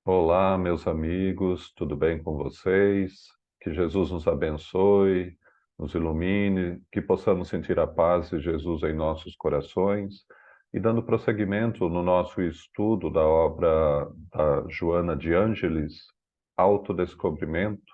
Olá, meus amigos, tudo bem com vocês? Que Jesus nos abençoe, nos ilumine, que possamos sentir a paz de Jesus em nossos corações. E dando prosseguimento no nosso estudo da obra da Joana de Ângelis, Autodescobrimento,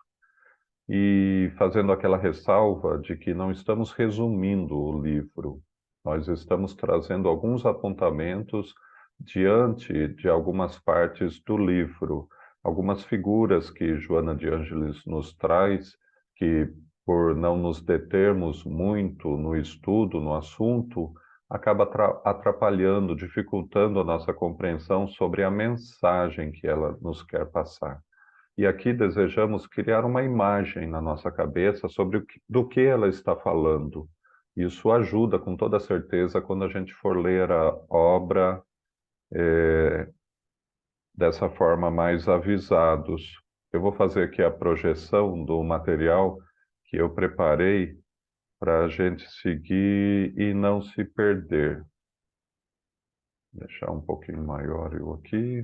e fazendo aquela ressalva de que não estamos resumindo o livro, nós estamos trazendo alguns apontamentos diante de algumas partes do livro, algumas figuras que Joana de Ângelis nos traz, que por não nos determos muito no estudo, no assunto, acaba atrapalhando, dificultando a nossa compreensão sobre a mensagem que ela nos quer passar. E aqui desejamos criar uma imagem na nossa cabeça sobre do que ela está falando. Isso ajuda com toda certeza quando a gente for ler a obra dessa forma mais avisados. Eu vou fazer aqui a projeção do material que eu preparei para a gente seguir e não se perder. Vou deixar um pouquinho maior eu aqui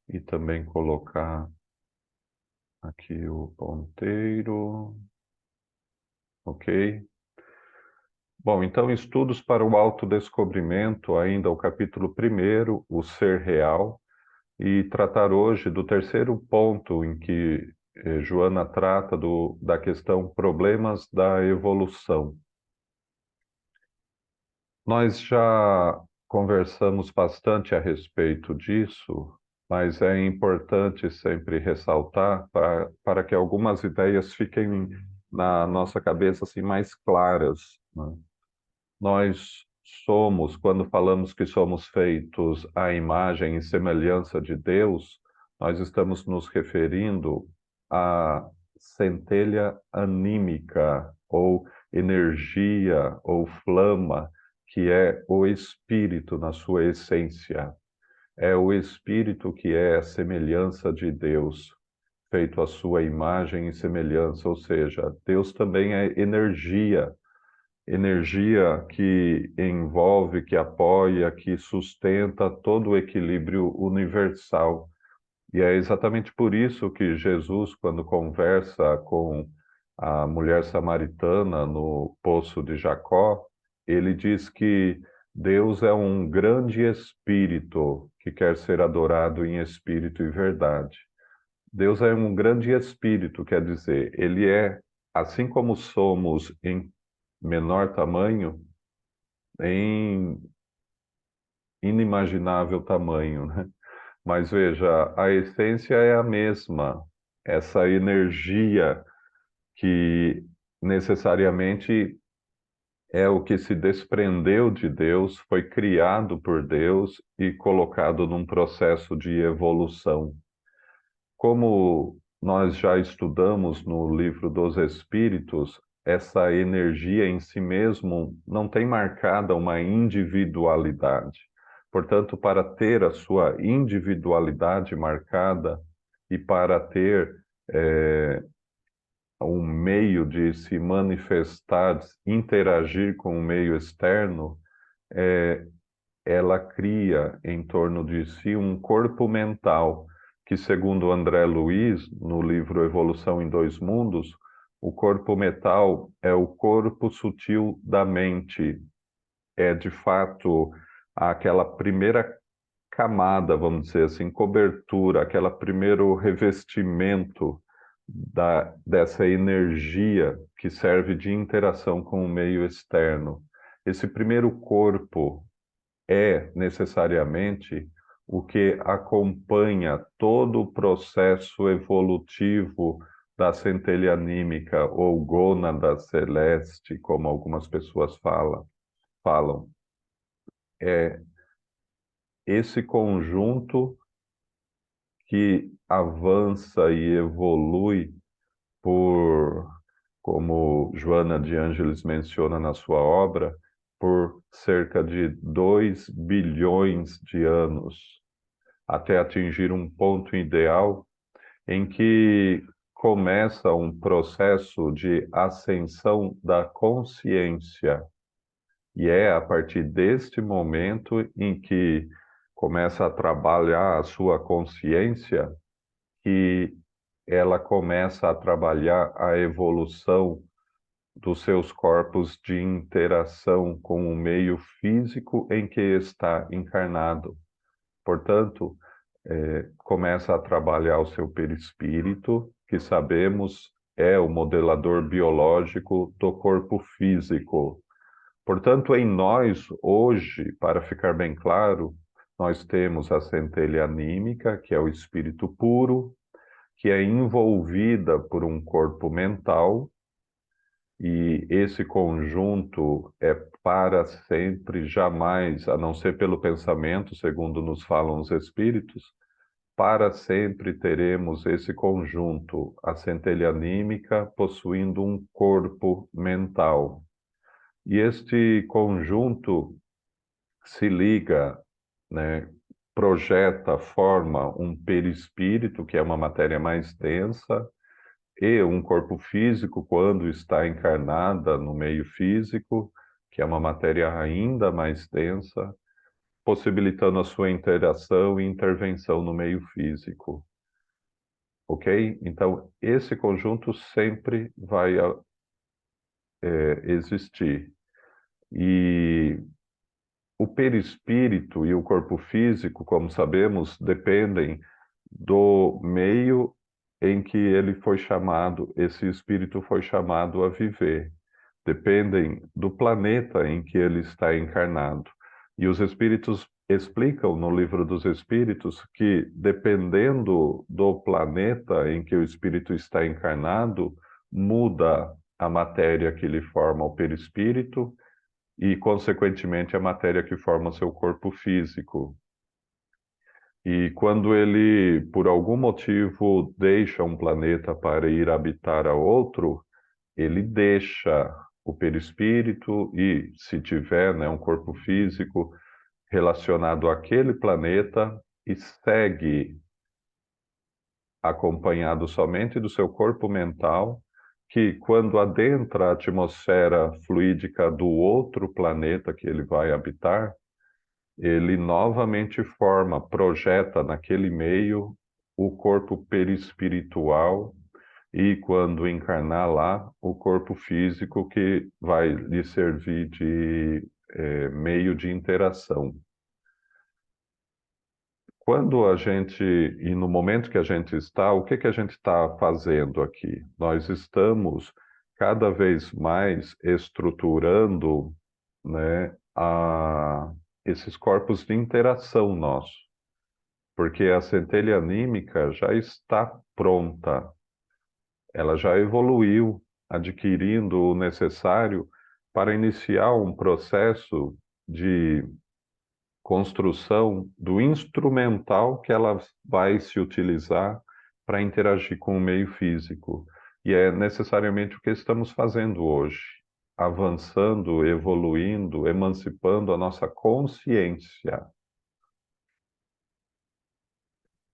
e também colocar aqui o ponteiro, ok? Bom, então, estudos para o autodescobrimento, ainda o capítulo 1º, o ser real, e tratar hoje do terceiro ponto em que Joana trata da questão problemas da evolução. Nós já conversamos bastante a respeito disso, mas é importante sempre ressaltar para que algumas ideias fiquem na nossa cabeça assim, mais claras, né? Nós somos, quando falamos que somos feitos à imagem e semelhança de Deus, nós estamos nos referindo à centelha anímica, ou energia, ou flama, que é o Espírito na sua essência. É o Espírito que é a semelhança de Deus, feito à sua imagem e semelhança, ou seja, Deus também é energia, energia que envolve, que apoia, que sustenta todo o equilíbrio universal. E é exatamente por isso que Jesus, quando conversa com a mulher samaritana no poço de Jacó, ele diz que Deus é um grande espírito que quer ser adorado em espírito e verdade. Deus é um grande espírito, quer dizer, ele é, assim como somos em menor tamanho, em inimaginável tamanho, né? Mas veja, a essência é a mesma. Essa energia que necessariamente é o que se desprendeu de Deus, foi criado por Deus e colocado num processo de evolução. Como nós já estudamos no livro dos Espíritos, essa energia em si mesmo não tem marcada uma individualidade. Portanto, para ter a sua individualidade marcada e para ter um meio de se manifestar, interagir com o meio externo, ela cria em torno de si um corpo mental, que, segundo André Luiz, no livro Evolução em Dois Mundos, o corpo mental é o corpo sutil da mente. É, de fato, aquela primeira camada, vamos dizer assim, cobertura, aquele primeiro revestimento dessa energia que serve de interação com o meio externo. Esse primeiro corpo é necessariamente o que acompanha todo o processo evolutivo da centelha anímica ou gônada celeste, como algumas pessoas falam. É esse conjunto que avança e evolui por, como Joana de Ângeles menciona na sua obra, por cerca de 2 bilhões de anos, até atingir um ponto ideal em que começa um processo de ascensão da consciência. E é a partir deste momento em que começa a trabalhar a sua consciência, que ela começa a trabalhar a evolução dos seus corpos de interação com o meio físico em que está encarnado. Portanto, começa a trabalhar o seu perispírito, que sabemos é o modelador biológico do corpo físico. Portanto, em nós, hoje, para ficar bem claro, nós temos a centelha anímica, que é o espírito puro, que é envolvida por um corpo mental, e esse conjunto é para sempre, jamais, a não ser pelo pensamento, segundo nos falam os espíritos, para sempre teremos esse conjunto, a centelha anímica possuindo um corpo mental. E este conjunto se liga, né, projeta, forma um perispírito, que é uma matéria mais densa, e um corpo físico, quando está encarnada no meio físico, que é uma matéria ainda mais densa, possibilitando a sua interação e intervenção no meio físico. Ok? Então, esse conjunto sempre vai existir. E o perispírito e o corpo físico, como sabemos, dependem do meio em que ele foi chamado, esse espírito foi chamado a viver. Dependem do planeta em que ele está encarnado. E os espíritos explicam no Livro dos Espíritos que, dependendo do planeta em que o espírito está encarnado, muda a matéria que lhe forma o perispírito e, consequentemente, a matéria que forma seu corpo físico. E quando ele, por algum motivo, deixa um planeta para ir habitar a outro, ele deixa o perispírito e, se tiver, né, um corpo físico relacionado àquele planeta, e segue acompanhado somente do seu corpo mental, que, quando adentra a atmosfera fluídica do outro planeta que ele vai habitar, ele novamente forma, projeta naquele meio o corpo perispiritual e, quando encarnar lá, o corpo físico que vai lhe servir de meio de interação. Quando a gente, e no momento que a gente está, o que que a gente está fazendo aqui? Nós estamos cada vez mais estruturando, né, esses corpos de interação nossos, porque a centelha anímica já está pronta, ela já evoluiu, adquirindo o necessário para iniciar um processo de construção do instrumental que ela vai se utilizar para interagir com o meio físico. E é necessariamente o que estamos fazendo hoje, avançando, evoluindo, emancipando a nossa consciência.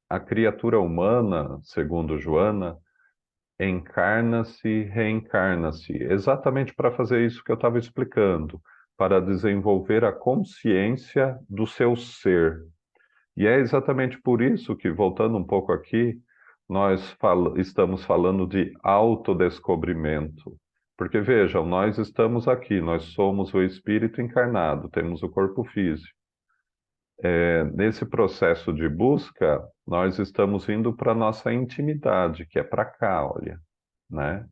A criatura humana, segundo Joana, encarna-se, reencarna-se, exatamente para fazer isso que eu estava explicando, para desenvolver a consciência do seu ser. E é exatamente por isso que, voltando um pouco aqui, nós estamos falando de autodescobrimento. Porque vejam, nós estamos aqui, nós somos o espírito encarnado, temos o corpo físico. Nesse processo de busca, nós estamos indo para a nossa intimidade, que é para cá, olha, né?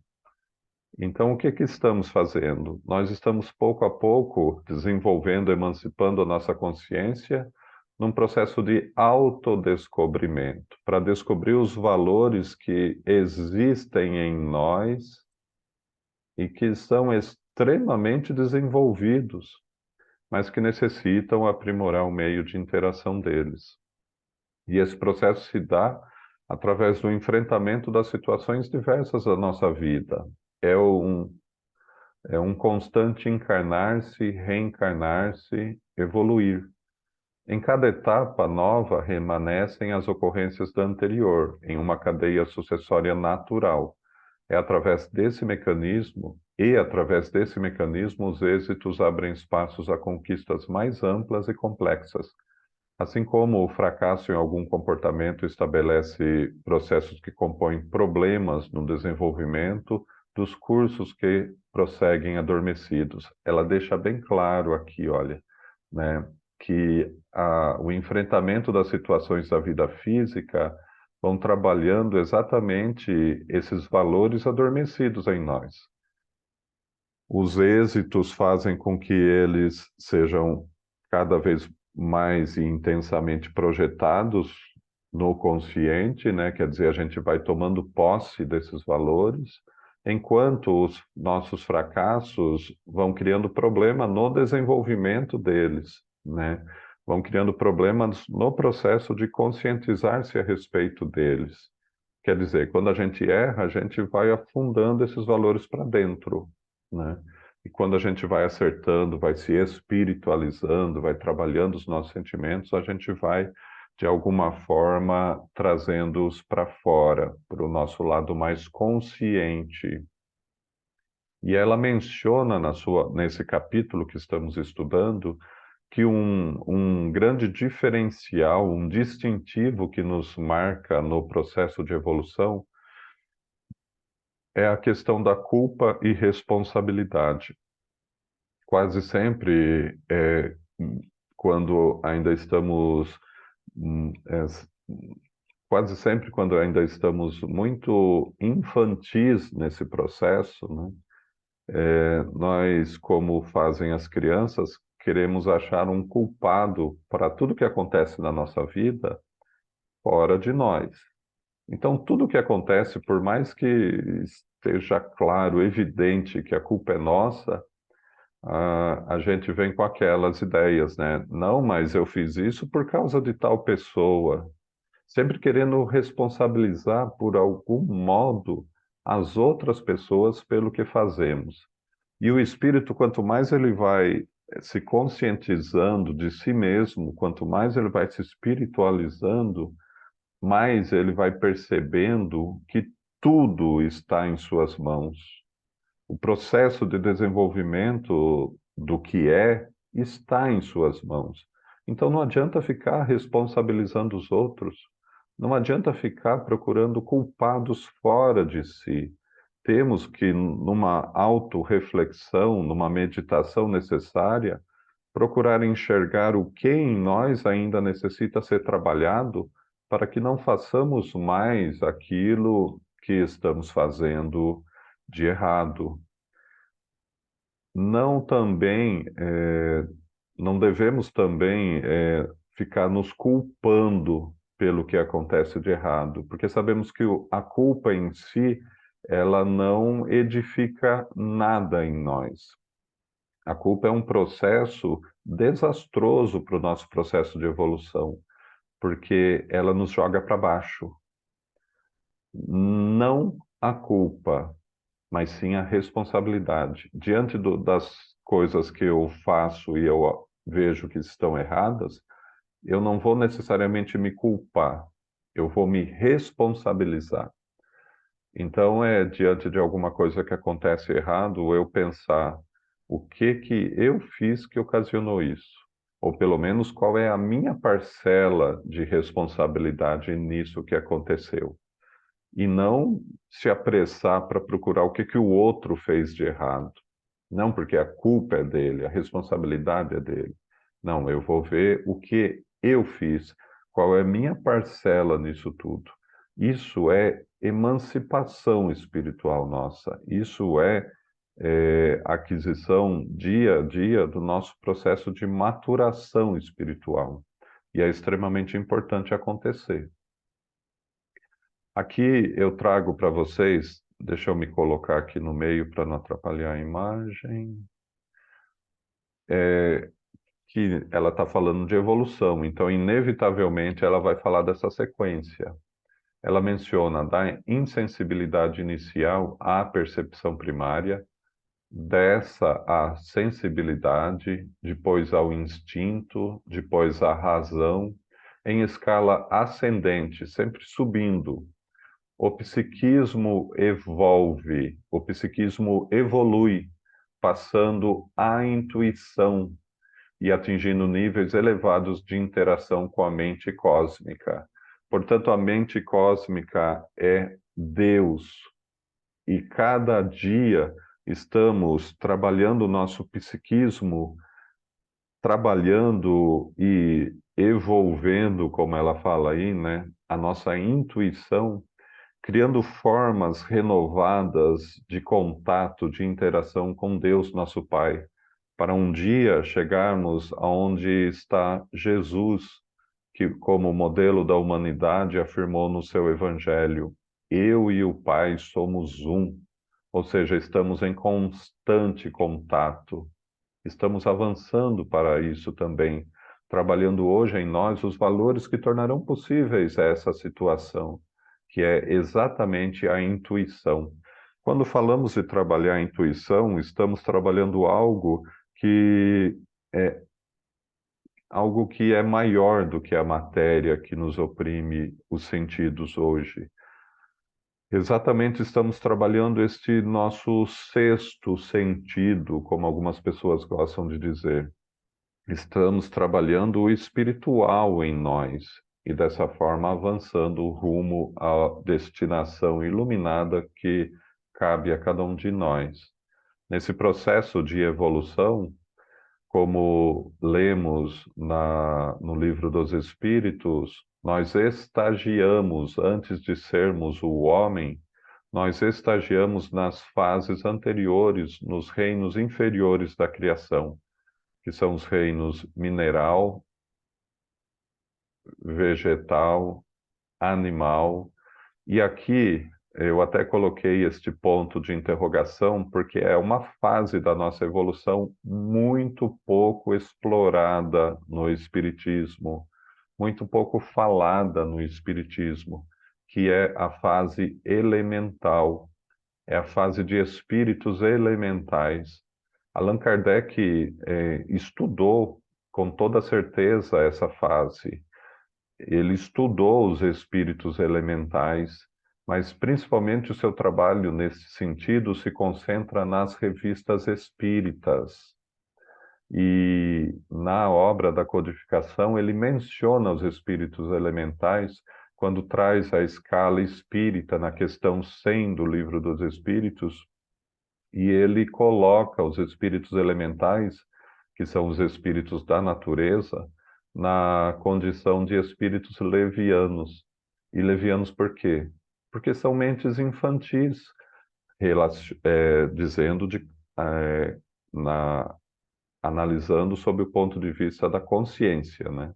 Então, o que que estamos fazendo? Nós estamos, pouco a pouco, desenvolvendo, emancipando a nossa consciência num processo de autodescobrimento, para descobrir os valores que existem em nós e que são extremamente desenvolvidos, mas que necessitam aprimorar o meio de interação deles. E esse processo se dá através do enfrentamento das situações diversas da nossa vida. É um constante encarnar-se, reencarnar-se, evoluir. Em cada etapa nova remanescem as ocorrências da anterior, em uma cadeia sucessória natural. É através desse mecanismo, os êxitos abrem espaços a conquistas mais amplas e complexas, Assim como o fracasso em algum comportamento estabelece processos que compõem problemas no desenvolvimento dos cursos que prosseguem adormecidos. Ela deixa bem claro aqui, olha, né, que o enfrentamento das situações da vida física vão trabalhando exatamente esses valores adormecidos em nós. Os êxitos fazem com que eles sejam cada vez mais e intensamente projetados no consciente, né? Quer dizer, a gente vai tomando posse desses valores, enquanto os nossos fracassos vão criando problema no desenvolvimento deles, né? Vão criando problemas no processo de conscientizar-se a respeito deles. Quer dizer, quando a gente erra, a gente vai afundando esses valores para dentro, né? E quando a gente vai acertando, vai se espiritualizando, vai trabalhando os nossos sentimentos, a gente vai, de alguma forma, trazendo-os para fora, para o nosso lado mais consciente. E ela menciona nesse capítulo que estamos estudando, que um grande diferencial, um distintivo que nos marca no processo de evolução é a questão da culpa e responsabilidade. Quase sempre, quando ainda estamos, hum, é, quase sempre quando ainda estamos muito infantis nesse processo, né, nós, como fazem as crianças, queremos achar um culpado para tudo que acontece na nossa vida fora de nós. Então, tudo que acontece, por mais que esteja claro, evidente que a culpa é nossa, a gente vem com aquelas ideias, né? Não, mas eu fiz isso por causa de tal pessoa. Sempre querendo responsabilizar por algum modo as outras pessoas pelo que fazemos. E o espírito, quanto mais ele vai se conscientizando de si mesmo, quanto mais ele vai se espiritualizando, mais ele vai percebendo que tudo está em suas mãos. O processo de desenvolvimento do que é está em suas mãos. Então não adianta ficar responsabilizando os outros, não adianta ficar procurando culpados fora de si. Temos que, numa autorreflexão, numa meditação necessária, procurar enxergar o que em nós ainda necessita ser trabalhado para que não façamos mais aquilo que estamos fazendo de errado. Não também, não devemos também ficar nos culpando pelo que acontece de errado, porque sabemos que a culpa em si, ela não edifica nada em nós. A culpa é um processo desastroso para o nosso processo de evolução, porque ela nos joga para baixo. Não a culpa, mas sim a responsabilidade. Diante das coisas que eu faço e eu vejo que estão erradas, eu não vou necessariamente me culpar, eu vou me responsabilizar. Então, diante de alguma coisa que acontece errado, eu pensar o que que eu fiz que ocasionou isso? Ou pelo menos qual é a minha parcela de responsabilidade nisso que aconteceu? E não se apressar para procurar o que que o outro fez de errado. Não porque a culpa é dele, a responsabilidade é dele. Não, eu vou ver o que eu fiz, qual é a minha parcela nisso tudo. Isso é emancipação espiritual nossa. Isso é aquisição dia a dia do nosso processo de maturação espiritual. E é extremamente importante acontecer. Aqui eu trago para vocês, deixa eu me colocar aqui no meio para não atrapalhar a imagem, que ela está falando de evolução, então inevitavelmente ela vai falar dessa sequência. Ela menciona da insensibilidade inicial à percepção primária, dessa à sensibilidade, depois ao instinto, depois à razão, em escala ascendente, sempre subindo. O psiquismo evolve, o psiquismo evolui, passando à intuição, e atingindo níveis elevados de interação com a mente cósmica. Portanto, a mente cósmica é Deus, e cada dia estamos trabalhando o nosso psiquismo, trabalhando e evolvendo, como ela fala aí, né, a nossa intuição, criando formas renovadas de contato, de interação com Deus, nosso Pai, para um dia chegarmos aonde está Jesus, que, como modelo da humanidade, afirmou no seu Evangelho: Eu e o Pai somos um. Ou seja, estamos em constante contato. Estamos avançando para isso também, trabalhando hoje em nós os valores que tornarão possíveis essa situação, que é exatamente a intuição. Quando falamos de trabalhar a intuição, estamos trabalhando que é algo que é maior do que a matéria que nos oprime os sentidos hoje. Exatamente, estamos trabalhando este nosso sexto sentido, como algumas pessoas gostam de dizer. Estamos trabalhando o espiritual em nós e dessa forma avançando rumo à destinação iluminada que cabe a cada um de nós. Nesse processo de evolução, como lemos no Livro dos Espíritos, nós estagiamos, antes de sermos o homem, nós estagiamos nas fases anteriores, nos reinos inferiores da criação, que são os reinos mineral, vegetal, animal. E aqui eu até coloquei este ponto de interrogação, porque é uma fase da nossa evolução muito pouco explorada no Espiritismo, muito pouco falada no Espiritismo, que é a fase elemental, é a fase de espíritos elementais. Allan Kardec estudou com toda certeza essa fase. Ele estudou os espíritos elementais, mas principalmente o seu trabalho nesse sentido se concentra nas revistas espíritas. E na obra da codificação, ele menciona os espíritos elementais quando traz a escala espírita na questão 100 do Livro dos Espíritos, e ele coloca os espíritos elementais, que são os espíritos da natureza, na condição de espíritos levianos. E levianos por quê? Porque são mentes infantis, dizendo eh, na, analisando sob o ponto de vista da consciência, né?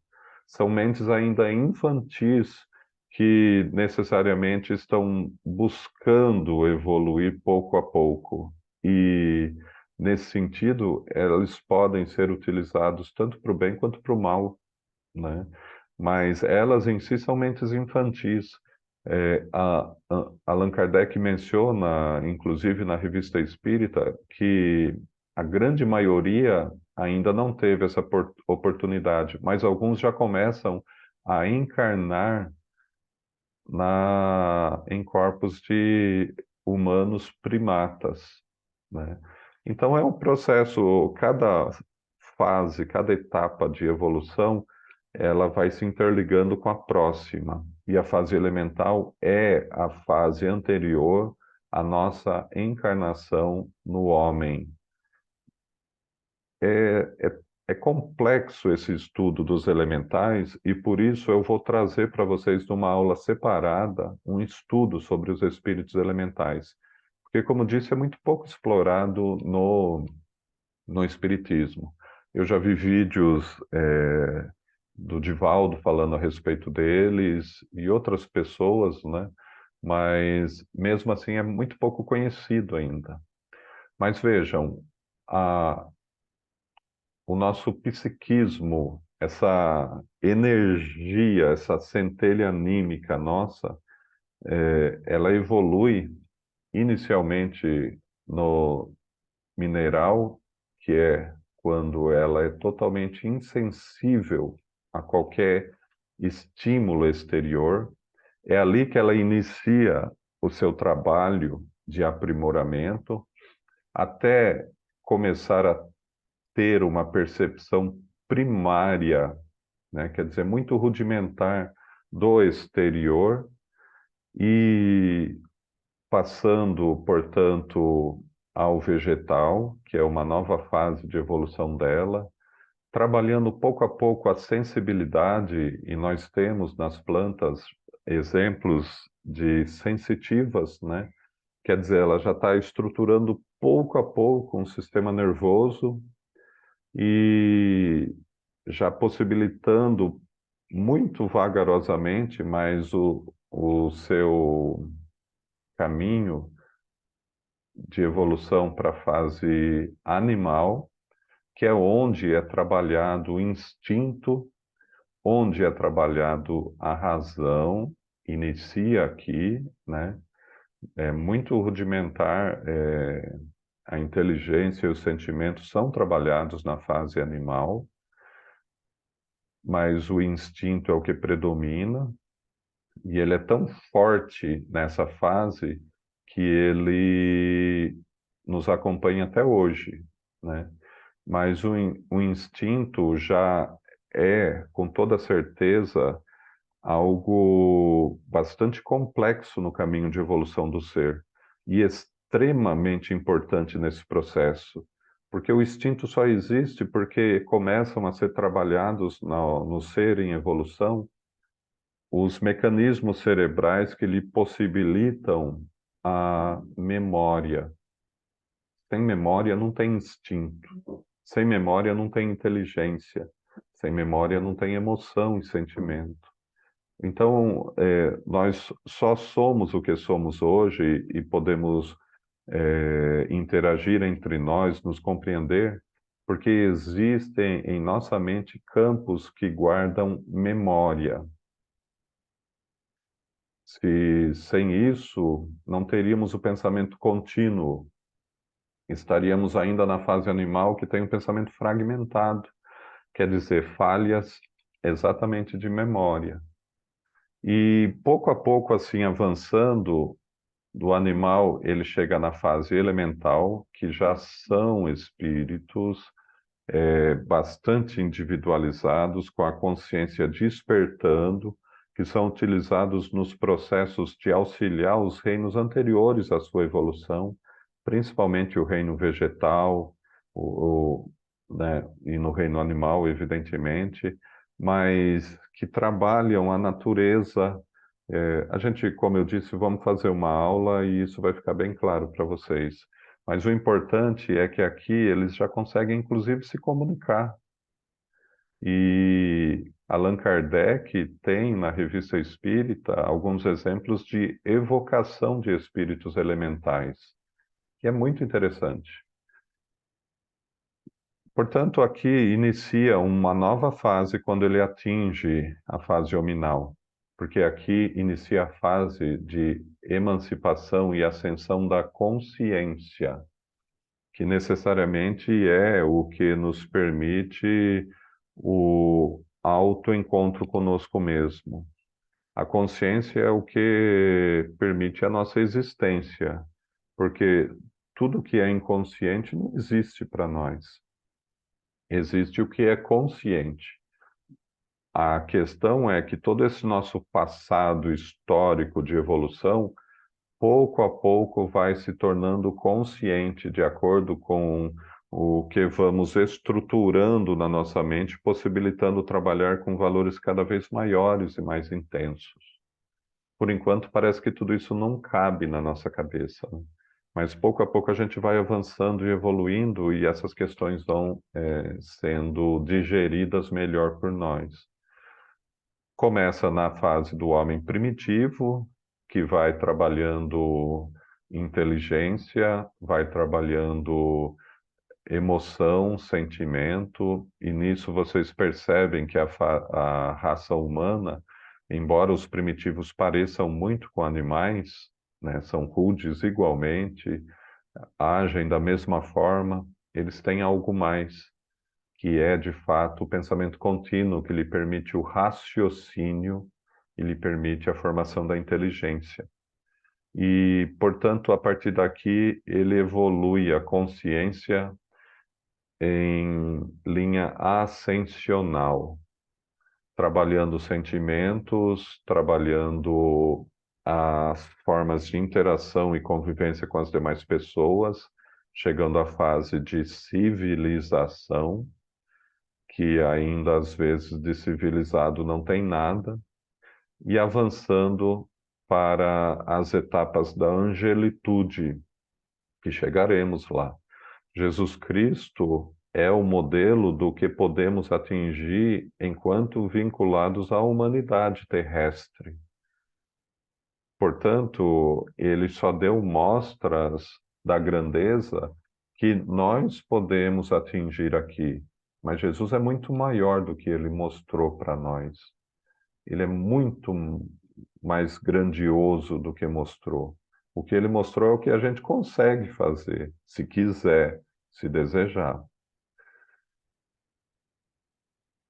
São mentes ainda infantis que necessariamente estão buscando evoluir pouco a pouco. E, nesse sentido, eles podem ser utilizados tanto para o bem quanto para o mal, né? Mas elas em si são mentes infantis. Allan Kardec menciona, inclusive na Revista Espírita, que a grande maioria ainda não teve essa oportunidade, mas alguns já começam a encarnar em corpos de humanos primatas, né? Então é um processo, cada fase, cada etapa de evolução, ela vai se interligando com a próxima. E a fase elemental é a fase anterior à nossa encarnação no homem. É complexo esse estudo dos elementais e por isso eu vou trazer para vocês numa aula separada um estudo sobre os espíritos elementais. Porque, como disse, é muito pouco explorado no espiritismo. Eu já vi vídeos do Divaldo falando a respeito deles e outras pessoas, né? Mas mesmo assim é muito pouco conhecido ainda. Mas vejam, a, o nosso psiquismo, essa energia, essa centelha anímica nossa, ela evolui inicialmente no mineral, que é quando ela é totalmente insensível a qualquer estímulo exterior. É ali que ela inicia o seu trabalho de aprimoramento, até começar a ter uma percepção primária, né? Quer dizer, muito rudimentar do exterior e passando, portanto, ao vegetal, que é uma nova fase de evolução dela, trabalhando pouco a pouco a sensibilidade, e nós temos nas plantas exemplos de sensitivas, né? Quer dizer, ela já está estruturando pouco a pouco um sistema nervoso e já possibilitando muito vagarosamente, mas o seu caminho de evolução para a fase animal, que é onde é trabalhado o instinto, onde é trabalhado a razão, inicia aqui, né? É muito rudimentar, a inteligência e os sentimentos são trabalhados na fase animal, mas o instinto é o que predomina, e ele é tão forte nessa fase que ele nos acompanha até hoje, né? Mas o instinto já é, com toda certeza, algo bastante complexo no caminho de evolução do ser e extremamente importante nesse processo, porque o instinto só existe porque começam a ser trabalhados no ser em evolução os mecanismos cerebrais que lhe possibilitam a memória. Sem memória não tem instinto. Sem memória não tem inteligência. Sem memória não tem emoção e sentimento. Então, nós só somos o que somos hoje e podemos interagir entre nós, nos compreender, porque existem em nossa mente campos que guardam memória. Se sem isso, não teríamos o pensamento contínuo. Estaríamos ainda na fase animal que tem um pensamento fragmentado, quer dizer, falhas exatamente de memória. E pouco a pouco, assim, avançando do animal, ele chega na fase elemental, que já são espíritos bastante individualizados, com a consciência despertando, que são utilizados nos processos de auxiliar os reinos anteriores à sua evolução, principalmente o reino vegetal, né, e no reino animal, evidentemente, mas que trabalham a natureza. A gente, como eu disse, vamos fazer uma aula e isso vai ficar bem claro para vocês. Mas o importante é que aqui eles já conseguem, inclusive, se comunicar. E Allan Kardec tem na Revista Espírita alguns exemplos de evocação de espíritos elementais, que é muito interessante. Portanto, aqui inicia uma nova fase quando ele atinge a fase hominal, porque aqui inicia a fase de emancipação e ascensão da consciência, que necessariamente é o que nos permite o autoencontro conosco mesmo. A consciência é o que permite a nossa existência, porque tudo que é inconsciente não existe para nós. Existe o que é consciente. A questão é que todo esse nosso passado histórico de evolução, pouco a pouco vai se tornando consciente de acordo com o que vamos estruturando na nossa mente, possibilitando trabalhar com valores cada vez maiores e mais intensos. Por enquanto, parece que tudo isso não cabe na nossa cabeça, né? Mas pouco a pouco a gente vai avançando e evoluindo e essas questões vão sendo digeridas melhor por nós. Começa na fase do homem primitivo, que vai trabalhando inteligência, vai trabalhando emoção, sentimento, e nisso vocês percebem que a raça humana, embora os primitivos pareçam muito com animais, né, são rudes igualmente, agem da mesma forma, eles têm algo mais, que é de fato o pensamento contínuo que lhe permite o raciocínio e lhe permite a formação da inteligência. E, portanto, a partir daqui ele evolui a consciência em linha ascensional, trabalhando sentimentos, trabalhando as formas de interação e convivência com as demais pessoas, chegando à fase de civilização, que ainda às vezes de civilizado não tem nada, e avançando para as etapas da angelitude, que chegaremos lá. Jesus Cristo é o modelo do que podemos atingir enquanto vinculados à humanidade terrestre. Portanto, ele só deu mostras da grandeza que nós podemos atingir aqui. Mas Jesus é muito maior do que ele mostrou para nós. Ele é muito mais grandioso do que mostrou. O que ele mostrou é o que a gente consegue fazer, se quiser, se desejar.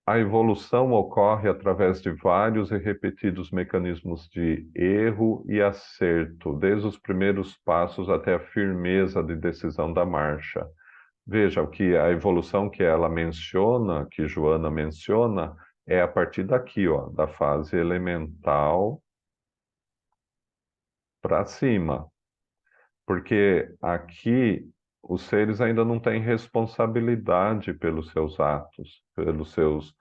A evolução ocorre através de vários e repetidos mecanismos de erro e acerto, desde os primeiros passos até a firmeza de decisão da marcha. Veja, o que a evolução que ela menciona, que Joana menciona, é a partir daqui, ó, da fase elemental para cima. Porque aqui os seres ainda não têm responsabilidade pelos seus atos, pelos seus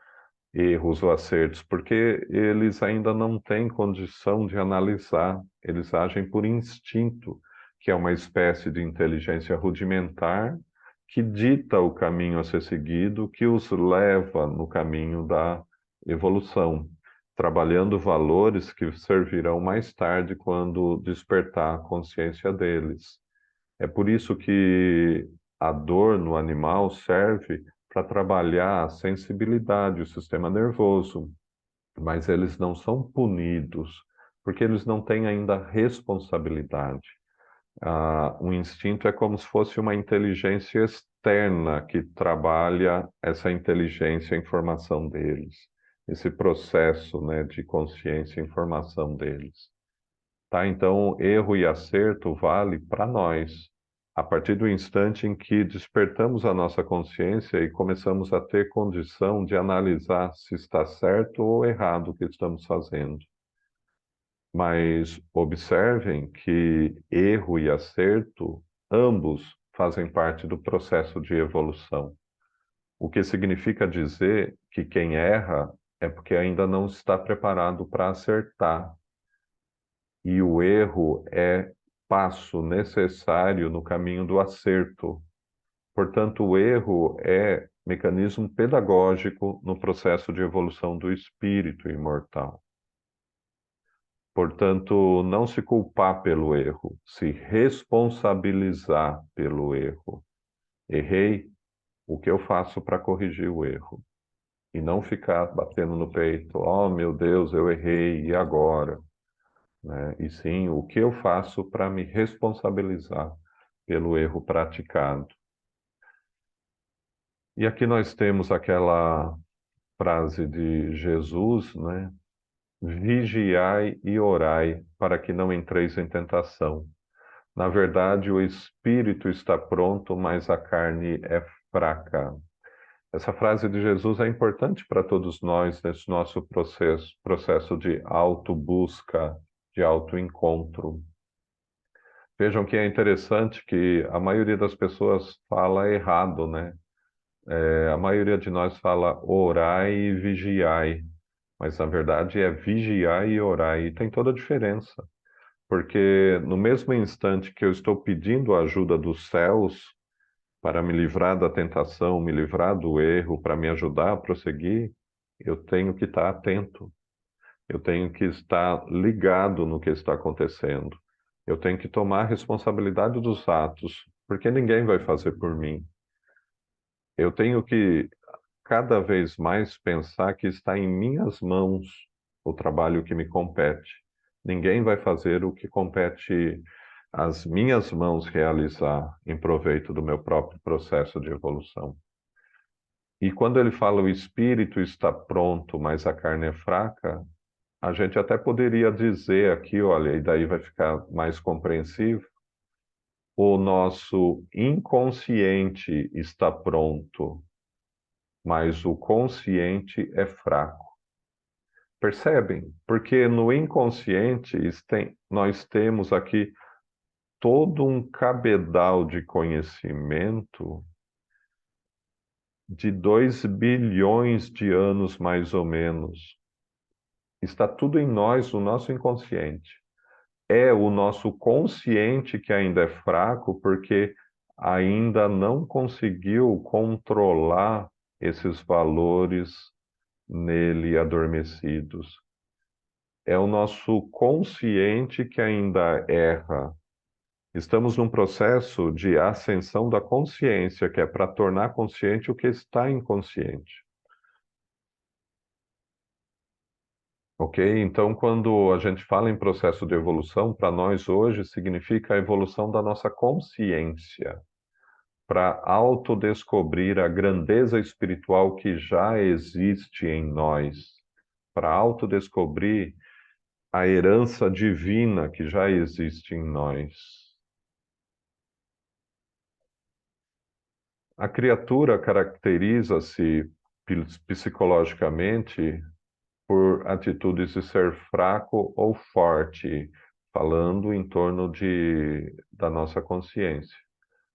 erros ou acertos, porque eles ainda não têm condição de analisar, eles agem por instinto, que é uma espécie de inteligência rudimentar que dita o caminho a ser seguido, que os leva no caminho da evolução, trabalhando valores que servirão mais tarde quando despertar a consciência deles. É por isso que a dor no animal serve para trabalhar a sensibilidade, o sistema nervoso, mas eles não são punidos, porque eles não têm ainda responsabilidade. O instinto é como se fosse uma inteligência externa que trabalha essa inteligência e informação deles, esse processo, né, de consciência e informação deles. Tá? Então, erro e acerto vale para nós. A partir do instante em que despertamos a nossa consciência e começamos a ter condição de analisar se está certo ou errado o que estamos fazendo. Mas observem que erro e acerto, ambos fazem parte do processo de evolução. O que significa dizer que quem erra é porque ainda não está preparado para acertar. E o erro é passo necessário no caminho do acerto. Portanto, o erro é mecanismo pedagógico no processo de evolução do espírito imortal. Portanto, não se culpar pelo erro, se responsabilizar pelo erro. Errei, o que eu faço para corrigir o erro? E não ficar batendo no peito, oh meu Deus, eu errei, e agora? Né? E sim, o que eu faço para me responsabilizar pelo erro praticado. E aqui nós temos aquela frase de Jesus, né? Vigiai e orai para que não entreis em tentação. Na verdade, o espírito está pronto, mas a carne é fraca. Essa frase de Jesus é importante para todos nós nesse nosso processo de autobusca, de autoencontro. Vejam que é interessante que a maioria das pessoas fala errado, né? A maioria de nós fala orai e vigiai, mas na verdade é vigiai e orai, e tem toda a diferença. Porque no mesmo instante que eu estou pedindo a ajuda dos céus para me livrar da tentação, me livrar do erro, para me ajudar a prosseguir, eu tenho que estar atento, eu tenho que estar ligado no que está acontecendo. Eu tenho que tomar a responsabilidade dos atos, porque ninguém vai fazer por mim. Eu tenho que cada vez mais pensar que está em minhas mãos o trabalho que me compete. Ninguém vai fazer o que compete às minhas mãos realizar em proveito do meu próprio processo de evolução. E quando ele fala o espírito está pronto, mas a carne é fraca, a gente até poderia dizer aqui, olha, e daí vai ficar mais compreensivo, o nosso inconsciente está pronto, mas o consciente é fraco. Percebem? Porque no inconsciente nós temos aqui todo um cabedal de conhecimento de 2 bilhões de anos, mais ou menos. Está tudo em nós, no nosso inconsciente. É o nosso consciente que ainda é fraco, porque ainda não conseguiu controlar esses valores nele adormecidos. É o nosso consciente que ainda erra. Estamos num processo de ascensão da consciência, que é para tornar consciente o que está inconsciente. Ok? Então, quando a gente fala em processo de evolução, para nós hoje significa a evolução da nossa consciência, para autodescobrir a grandeza espiritual que já existe em nós, para autodescobrir a herança divina que já existe em nós. A criatura caracteriza-se psicologicamente por atitudes de ser fraco ou forte, falando em torno da nossa consciência.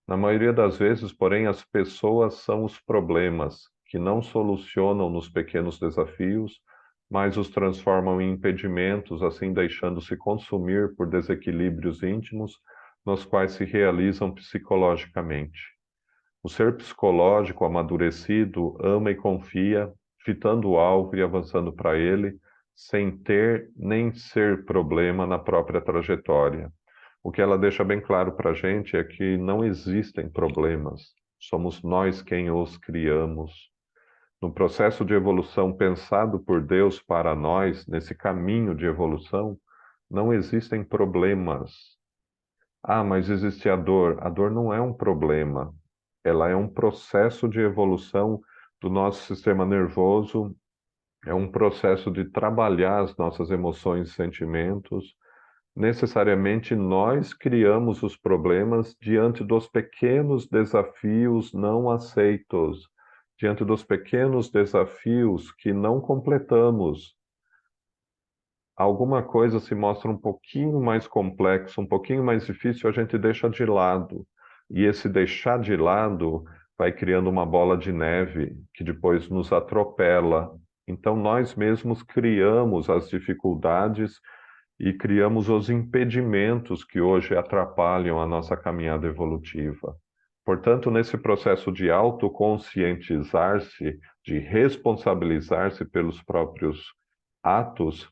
Na maioria das vezes, porém, as pessoas são os problemas que não solucionam nos pequenos desafios, mas os transformam em impedimentos, assim deixando-se consumir por desequilíbrios íntimos, nos quais se realizam psicologicamente. O ser psicológico amadurecido ama e confia, fitando o alvo e avançando para ele, sem ter nem ser problema na própria trajetória. O que ela deixa bem claro para a gente é que não existem problemas, somos nós quem os criamos. No processo de evolução pensado por Deus para nós, nesse caminho de evolução, não existem problemas. Ah, mas existe a dor. A dor não é um problema, ela é um processo de evolução do nosso sistema nervoso, é um processo de trabalhar as nossas emoções e sentimentos. Necessariamente nós criamos os problemas diante dos pequenos desafios não aceitos, diante dos pequenos desafios que não completamos. Alguma coisa se mostra um pouquinho mais complexo, um pouquinho mais difícil, a gente deixa de lado. E esse deixar de lado vai criando uma bola de neve que depois nos atropela. Então, nós mesmos criamos as dificuldades e criamos os impedimentos que hoje atrapalham a nossa caminhada evolutiva. Portanto, nesse processo de autoconscientizar-se, de responsabilizar-se pelos próprios atos,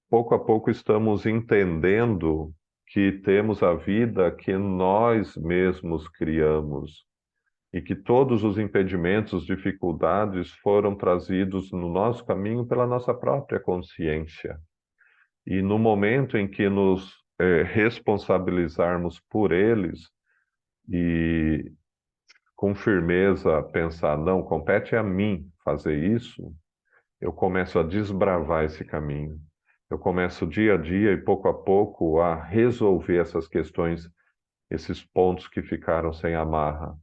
pouco a pouco estamos entendendo que temos a vida que nós mesmos criamos e que todos os impedimentos, dificuldades foram trazidos no nosso caminho pela nossa própria consciência. E no momento em que nos responsabilizarmos por eles e com firmeza pensar, não, compete a mim fazer isso, eu começo a desbravar esse caminho. Eu começo dia a dia e pouco a pouco a resolver essas questões, esses pontos que ficaram sem amarra.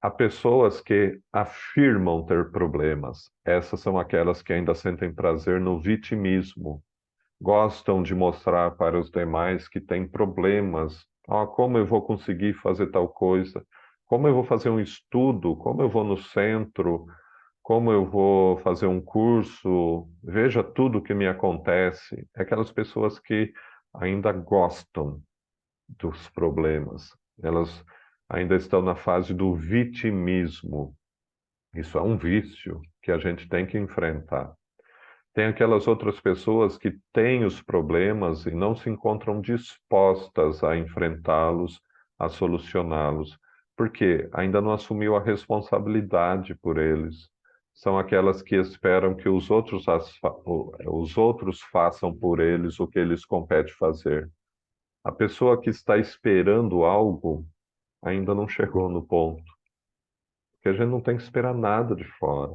Há pessoas que afirmam ter problemas. Essas são aquelas que ainda sentem prazer no vitimismo. Gostam de mostrar para os demais que têm problemas. Ah, como eu vou conseguir fazer tal coisa? Como eu vou fazer um estudo? Como eu vou no centro? Como eu vou fazer um curso? Veja tudo que me acontece. É aquelas pessoas que ainda gostam dos problemas. Elas ainda estão na fase do vitimismo. Isso é um vício que a gente tem que enfrentar. Tem aquelas outras pessoas que têm os problemas e não se encontram dispostas a enfrentá-los, a solucioná-los, porque ainda não assumiu a responsabilidade por eles. São aquelas que esperam que os outros façam por eles o que eles compete fazer. A pessoa que está esperando algo ainda não chegou no ponto, porque a gente não tem que esperar nada de fora.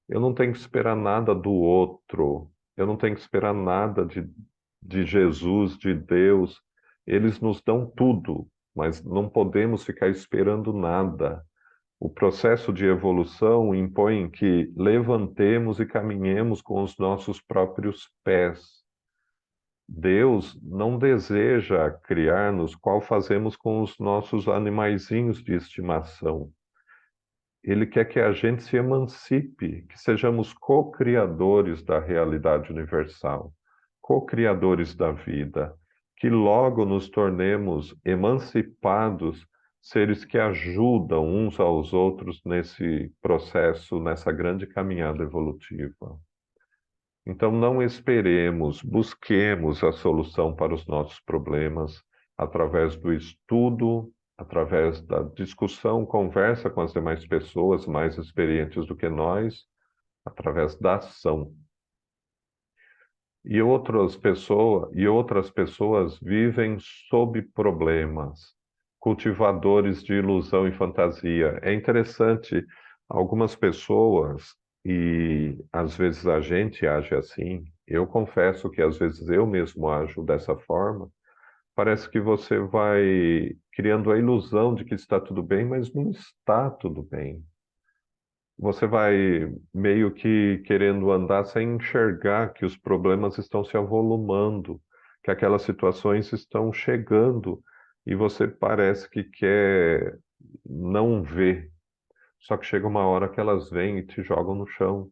Eu não tenho que esperar nada do outro. Eu não tenho que esperar nada de Jesus, de Deus, eles nos dão tudo, mas não podemos ficar esperando nada. O processo de evolução impõe que levantemos e caminhemos com os nossos próprios pés. Deus não deseja criar-nos qual fazemos com os nossos animaizinhos de estimação. Ele quer que a gente se emancipe, que sejamos co-criadores da realidade universal, co-criadores da vida, que logo nos tornemos emancipados, seres que ajudam uns aos outros nesse processo, nessa grande caminhada evolutiva. Então, não esperemos, busquemos a solução para os nossos problemas através do estudo, através da discussão, conversa com as demais pessoas mais experientes do que nós, através da ação. E outras pessoas vivem sob problemas, cultivadores de ilusão e fantasia. É interessante, algumas pessoas, e às vezes a gente age assim, eu confesso que às vezes eu mesmo ajo dessa forma, parece que você vai criando a ilusão de que está tudo bem, mas não está tudo bem. Você vai meio que querendo andar sem enxergar que os problemas estão se avolumando, que aquelas situações estão chegando e você parece que quer não ver. Só que chega uma hora que elas vêm e te jogam no chão.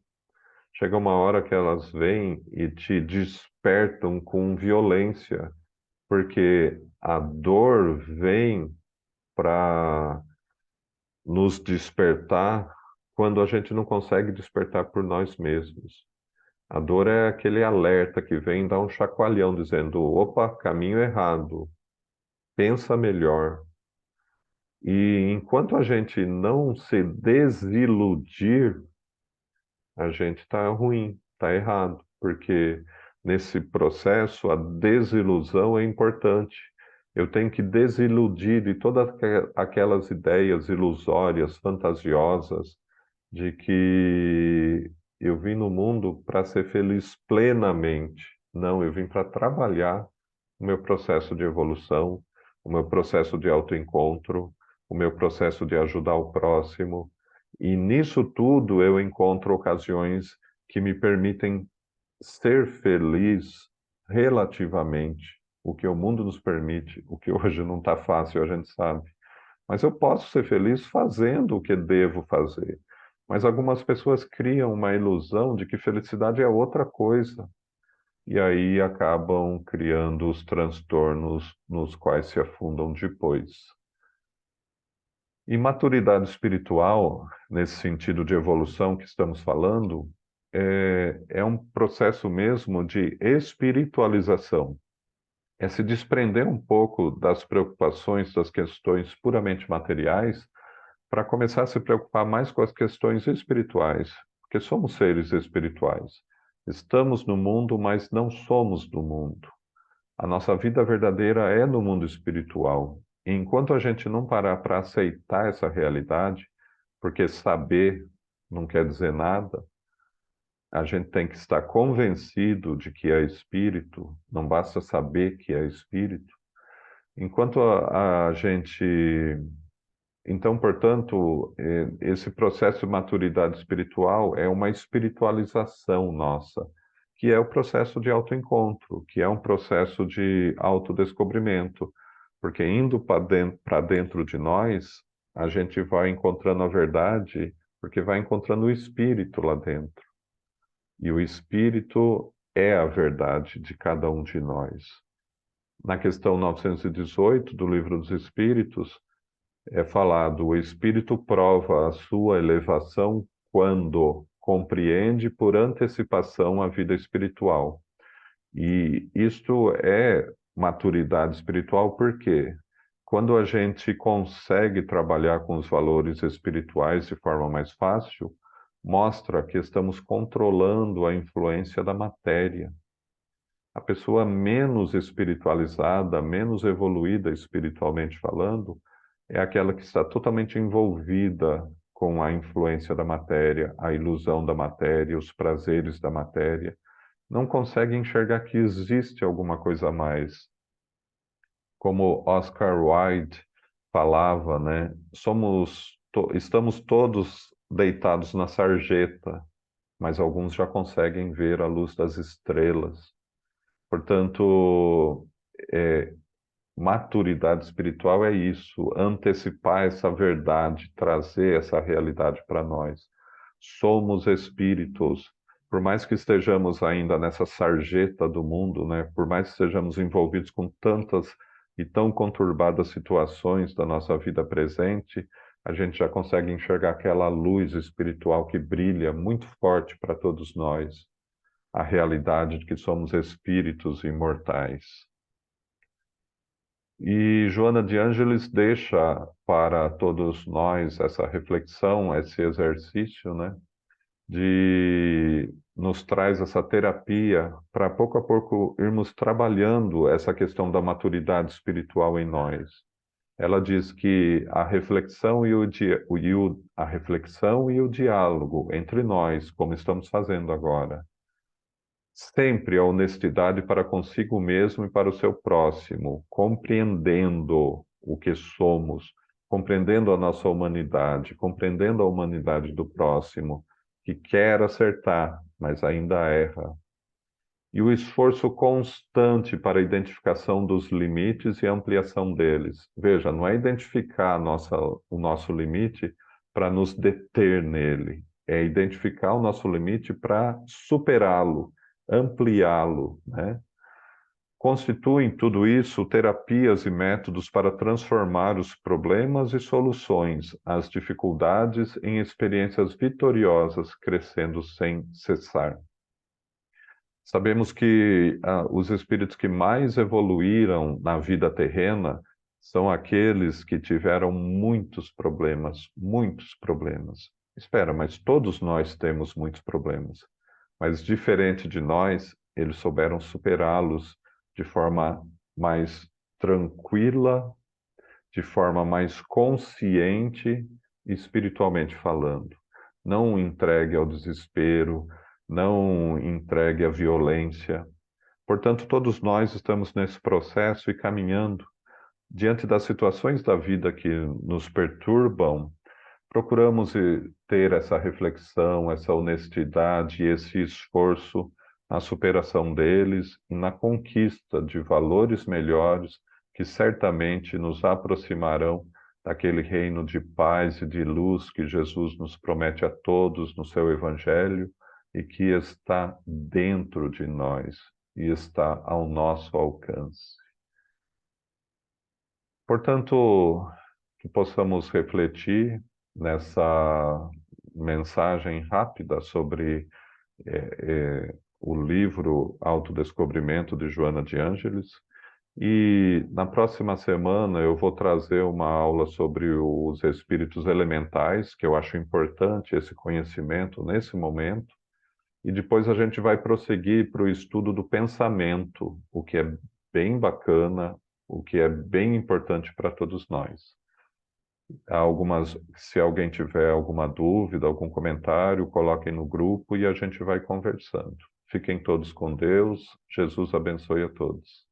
Chega uma hora que elas vêm e te despertam com violência, porque a dor vem para nos despertar quando a gente não consegue despertar por nós mesmos. A dor é aquele alerta que vem dar um chacoalhão dizendo: opa, caminho errado, pensa melhor. E enquanto a gente não se desiludir, a gente está ruim, está errado, porque nesse processo a desilusão é importante. Eu tenho que desiludir de todas aquelas ideias ilusórias, fantasiosas, de que eu vim no mundo para ser feliz plenamente. Não, eu vim para trabalhar o meu processo de evolução, o meu processo de autoencontro, o meu processo de ajudar o próximo. E nisso tudo eu encontro ocasiões que me permitem ser feliz relativamente, o que o mundo nos permite, o que hoje não está fácil, a gente sabe. Mas eu posso ser feliz fazendo o que devo fazer. Mas algumas pessoas criam uma ilusão de que felicidade é outra coisa. E aí acabam criando os transtornos nos quais se afundam depois. E maturidade espiritual, nesse sentido de evolução que estamos falando, é um processo mesmo de espiritualização. É se desprender um pouco das preocupações, das questões puramente materiais, para começar a se preocupar mais com as questões espirituais, porque somos seres espirituais. Estamos no mundo, mas não somos do mundo. A nossa vida verdadeira é no mundo espiritual. E enquanto a gente não parar para aceitar essa realidade, porque saber não quer dizer nada, a gente tem que estar convencido de que é espírito, não basta saber que é espírito. Enquanto a gente então, portanto, esse processo de maturidade espiritual é uma espiritualização nossa, que é o processo de autoencontro, que é um processo de autodescobrimento, porque indo para dentro de nós, a gente vai encontrando a verdade, porque vai encontrando o espírito lá dentro. E o espírito é a verdade de cada um de nós. Na questão 918 do Livro dos Espíritos, é falado: o espírito prova a sua elevação quando compreende por antecipação a vida espiritual. E isto é maturidade espiritual porque quando a gente consegue trabalhar com os valores espirituais de forma mais fácil, mostra que estamos controlando a influência da matéria. A pessoa menos espiritualizada, menos evoluída espiritualmente falando, é aquela que está totalmente envolvida com a influência da matéria, a ilusão da matéria, os prazeres da matéria. não conseguem enxergar que existe alguma coisa a mais. Como Oscar Wilde falava, né? Estamos todos deitados na sarjeta, mas alguns já conseguem ver a luz das estrelas. Portanto, maturidade espiritual é isso, antecipar essa verdade, trazer essa realidade para nós. Somos espíritos, por mais que estejamos ainda nessa sarjeta do mundo, né? Por mais que estejamos envolvidos com tantas e tão conturbadas situações da nossa vida presente, a gente já consegue enxergar aquela luz espiritual que brilha muito forte para todos nós, a realidade de que somos espíritos imortais. E Joana de Ângeles deixa para todos nós essa reflexão, esse exercício, né? Nos traz essa terapia para pouco a pouco irmos trabalhando essa questão da maturidade espiritual em nós. Ela diz que a reflexão a reflexão e o diálogo entre nós, como estamos fazendo agora, sempre a honestidade para consigo mesmo e para o seu próximo, compreendendo o que somos, compreendendo a nossa humanidade, compreendendo a humanidade do próximo, que quer acertar, mas ainda erra. E o esforço constante para a identificação dos limites e ampliação deles. Veja, não é identificar o nosso limite para nos deter nele, é identificar o nosso limite para superá-lo, ampliá-lo, né? Constituem tudo isso terapias e métodos para transformar os problemas e soluções, as dificuldades em experiências vitoriosas, crescendo sem cessar. Sabemos que os espíritos que mais evoluíram na vida terrena são aqueles que tiveram muitos problemas, muitos problemas. Espera, mas todos nós temos muitos problemas. Mas diferente de nós, eles souberam superá-los de forma mais tranquila, de forma mais consciente, espiritualmente falando. Não entregue ao desespero, não entregue à violência. Portanto, todos nós estamos nesse processo e caminhando. Diante das situações da vida que nos perturbam, procuramos ter essa reflexão, essa honestidade, esse esforço na superação deles e na conquista de valores melhores que certamente nos aproximarão daquele reino de paz e de luz que Jesus nos promete a todos no seu Evangelho e que está dentro de nós e está ao nosso alcance. Portanto, que possamos refletir nessa mensagem rápida sobre o livro Autodescobrimento de Joana de Ângeles. E na próxima semana eu vou trazer uma aula sobre os espíritos elementais, que eu acho importante esse conhecimento nesse momento. E depois a gente vai prosseguir para o estudo do pensamento, o que é bem bacana, o que é bem importante para todos nós. Se alguém tiver alguma dúvida, algum comentário, coloquem no grupo e a gente vai conversando. Fiquem todos com Deus. Jesus abençoe a todos.